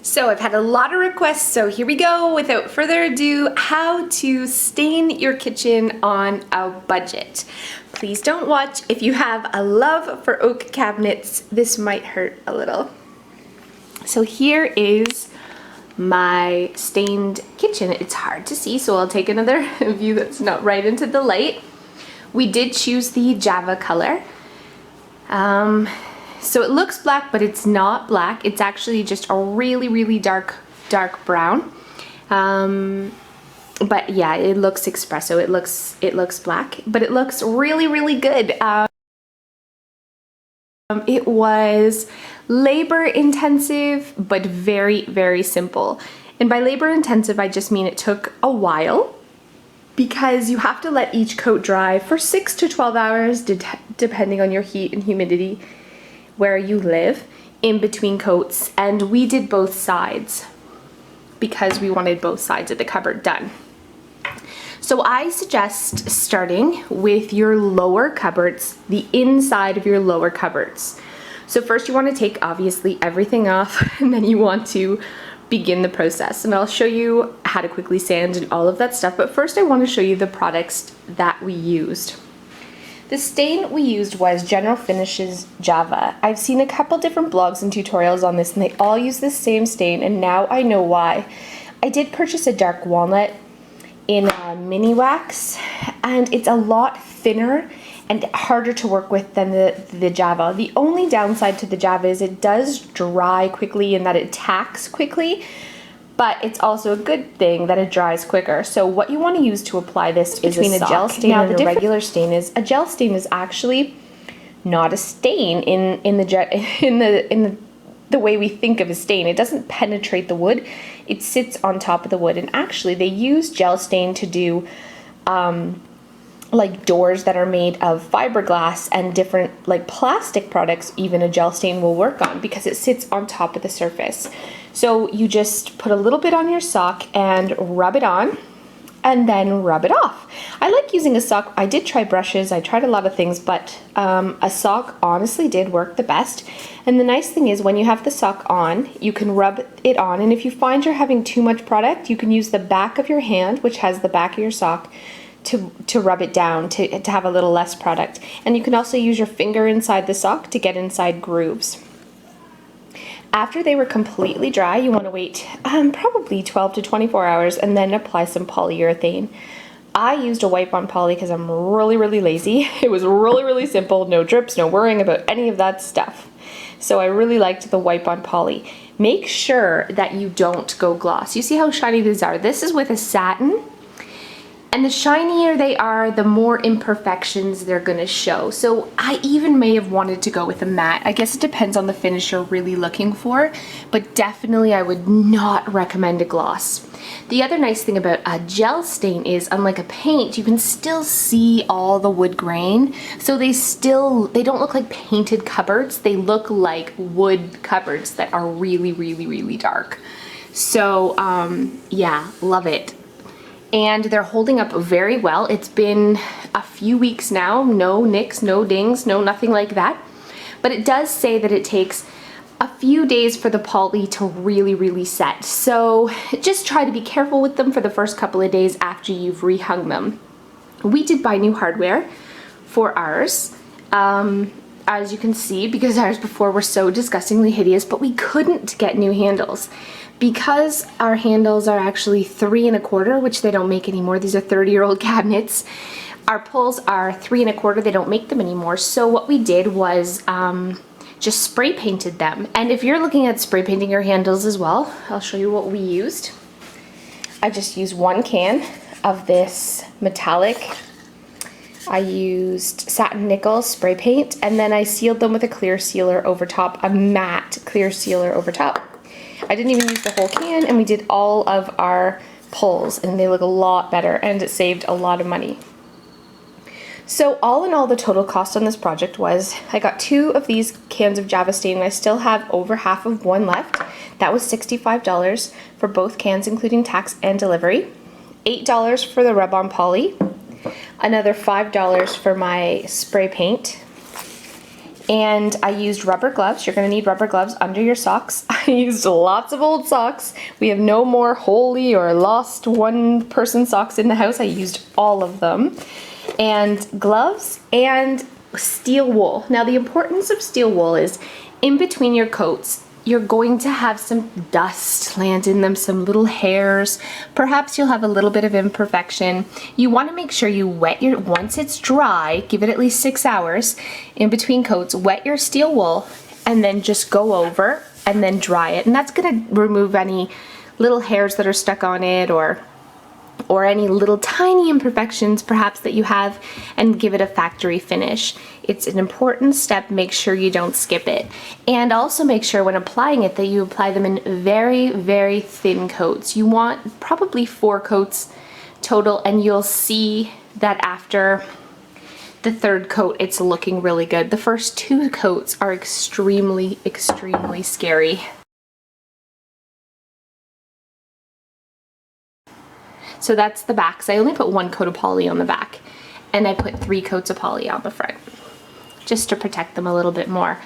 So I've had a lot of requests, so here we go. Without further ado, how to stain your kitchen on a budget. Please don't watch if you have a love for oak cabinets. This might hurt a little. So here is my stained kitchen. It's hard to see, so I'll take another view that's not right into the light. We did choose the Java color. So it looks black, but it's not black. It's actually just a really dark brown. But yeah, it looks espresso. It looks black, but it looks really good. It was labor intensive, but very simple. And by labor intensive, I just mean it took a while, because you have to let each coat dry for 6 to 12 hours, depending on your heat and humidity where you live, in between coats. And we did both sides because we wanted both sides of the cupboard done. So I suggest starting with your lower cupboards, the inside of your lower cupboards. So first you want to take obviously everything off, and then you want to begin the process. And I'll show you how to quickly sand and all of that stuff. But first I want to show you the products that we used. The stain we used was General Finishes Java. I've seen a couple different blogs and tutorials on this, and they all use the same stain, and now I know why. I did purchase a dark walnut in mini wax, and it's a lot thinner and harder to work with than the Java. The only downside to the Java is it does dry quickly and that it tacks quickly, but it's also a good thing that it dries quicker. So what you want to use to apply this is between a gel stain and a regular stain is, a gel stain is actually not a stain in the way we think of a stain. It doesn't penetrate the wood, it sits on top of the wood. And actually they use gel stain to do like doors that are made of fiberglass and different like plastic products. Even a gel stain will work on, because it sits on top of the surface. So you just put a little bit on your sock and rub it on, and then rub it off. I like using a sock. I did try brushes, I tried a lot of things, but a sock honestly did work the best. And the nice thing is when you have the sock on, you can rub it on, and if you find you're having too much product, you can use the back of your hand, which has the back of your sock, to rub it down, to have a little less product. And you can also use your finger inside the sock to get inside grooves. After they were completely dry, you want to wait probably 12 to 24 hours and then apply some polyurethane. I used a wipe-on poly because I'm really lazy. It was really simple, no drips, no worrying about any of that stuff. So I really liked the wipe-on poly. Make sure that you don't go gloss. You see how shiny these are? This is with a satin. And the shinier they are, the more imperfections they're gonna show. So I even may have wanted to go with a matte. I guess it depends on the finish you're really looking for, but definitely I would not recommend a gloss. The other nice thing about a gel stain is, unlike a paint, you can still see all the wood grain. So they don't look like painted cupboards. They look like wood cupboards that are really dark. So yeah, love it. And they're holding up very well. It's been a few weeks now, no nicks, no dings, no nothing like that. But it does say that it takes a few days for the poly to really set. So just try to be careful with them for the first couple of days after you've rehung them. We did buy new hardware for ours, as you can see, because ours before were so disgustingly hideous, but we couldn't get new handles. Because our handles are actually 3 1/4, which they don't make anymore. These are 30-year-old cabinets. Our pulls are 3 1/4. They don't make them anymore. So what we did was just spray painted them. And if you're looking at spray painting your handles as well, I'll show you what we used. I just used 1 can of this metallic. I used satin nickel spray paint, and then I sealed them with a clear sealer over top, a matte clear sealer over top. I didn't even use the whole can, and we did all of our pulls, and they look a lot better, and it saved a lot of money. So all in all, the total cost on this project was, I got 2 of these cans of Java stain, and I still have over half of one left. That was $65 for both cans, including tax and delivery. $8 for the rub-on poly. Another $5 for my spray paint. And I used rubber gloves. You're gonna need rubber gloves under your socks. I used lots of old socks. We have no more holy or lost one person socks in the house. I used all of them. And gloves and steel wool. Now the importance of steel wool is in between your coats, you're going to have some dust land in them, some little hairs. Perhaps you'll have a little bit of imperfection. You want to make sure you wet your, once it's dry, give it at least 6 hours in between coats, wet your steel wool, and then just go over and then dry it. And that's going to remove any little hairs that are stuck on it or any little tiny imperfections perhaps that you have, and give it a factory finish. It's an important step. Make sure you don't skip it. And also make sure when applying it that you apply them in very, very thin coats. You want probably 4 coats total, and you'll see that after the 3rd coat it's looking really good. The first 2 coats are extremely, extremely scary. So that's the back. So I only put 1 coat of poly on the back, and I put 3 coats of poly on the front, just to protect them a little bit more.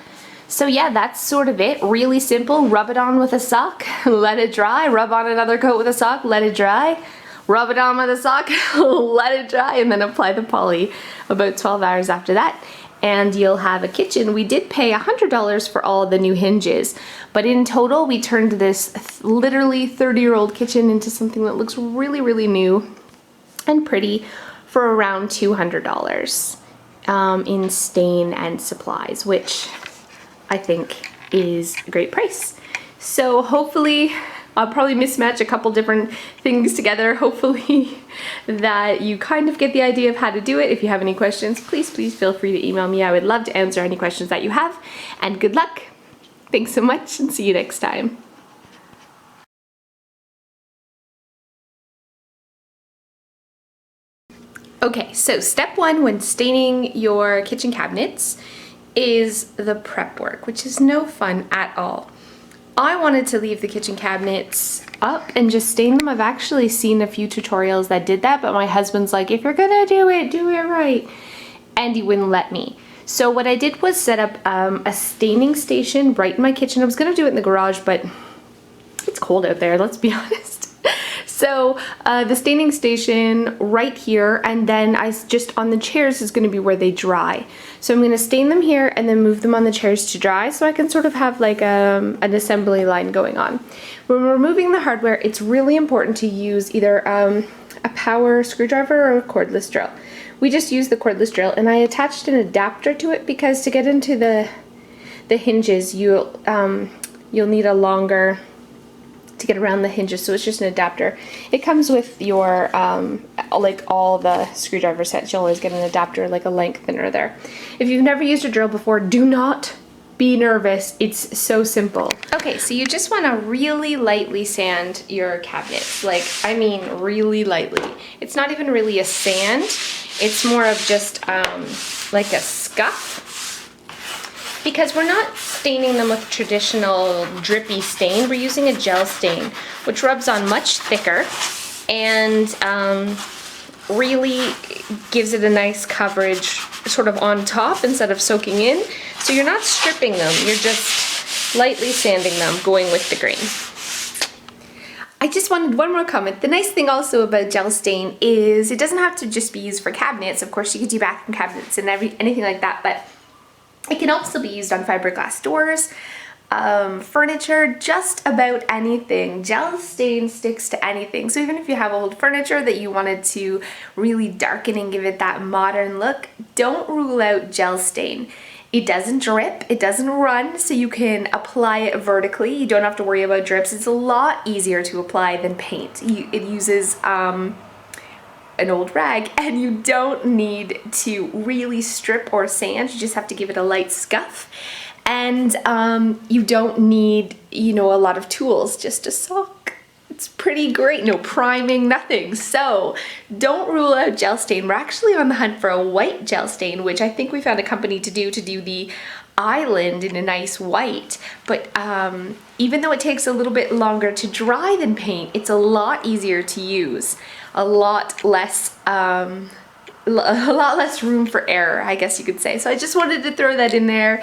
So yeah, that's sort of it. Really simple. Rub it on with a sock, let it dry, rub on another coat with a sock, let it dry, rub it on with a sock, let it dry, and then apply the poly about 12 hours after that. And you'll have a kitchen. We did pay $100 for all the new hinges, but in total we turned this literally 30-year-old kitchen into something that looks really, really new and pretty for around $200 in stain and supplies, which I think is a great price. So hopefully I'll probably mismatch a couple different things together. Hopefully that you kind of get the idea of how to do it. If you have any questions, please feel free to email me. I would love to answer any questions that you have, and good luck. Thanks so much, and see you next time. Okay, so step 1 when staining your kitchen cabinets is the prep work, which is no fun at all. I wanted to leave the kitchen cabinets up and just stain them. I've actually seen a few tutorials that did that, but my husband's like, if you're gonna do it right. And he wouldn't let me. So what I did was set up a staining station right in my kitchen. I was gonna do it in the garage, but it's cold out there, let's be honest. So the staining station right here, and then I just on the chairs is going to be where they dry. So I'm going to stain them here and then move them on the chairs to dry, so I can sort of have like an assembly line going on. When we're removing the hardware, it's really important to use either a power screwdriver or a cordless drill. We just use the cordless drill, and I attached an adapter to it because to get into the hinges, you'll need a longer to get around the hinges, so it's just an adapter. It comes with your like all the screwdriver sets. You'll always get an adapter, like a lengthener there. If you've never used a drill before, do not be nervous. It's so simple. Okay, so you just want to really lightly sand your cabinets. Like, I mean really lightly. It's not even really a sand. It's more of just like a scuff, because we're not staining them with traditional drippy stain. We're using a gel stain, which rubs on much thicker and really gives it a nice coverage sort of on top instead of soaking in. So you're not stripping them, you're just lightly sanding them, going with the grain. I just wanted one more comment. The nice thing also about gel stain is it doesn't have to just be used for cabinets. Of course, you could do bathroom cabinets and anything like that, but it can also be used on fiberglass doors, furniture, just about anything. Gel stain sticks to anything. So even if you have old furniture that you wanted to really darken and give it that modern look, don't rule out gel stain. It doesn't drip, it doesn't run, so you can apply it vertically. You don't have to worry about drips. It's a lot easier to apply than paint. It uses an old rag, and you don't need to really strip or sand. You just have to give it a light scuff, and you don't need, you know, a lot of tools, just a sock. It's pretty great. No priming, nothing. So don't rule out gel stain. We're actually on the hunt for a white gel stain, which I think we found a company to do the island in a nice white, but even though it takes a little bit longer to dry than paint, it's a lot easier to use, a lot less a lot less room for error, I guess you could say. So I just wanted to throw that in there,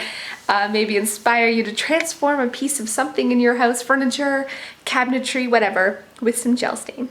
maybe inspire you to transform a piece of something in your house, furniture, cabinetry, whatever, with some gel stain.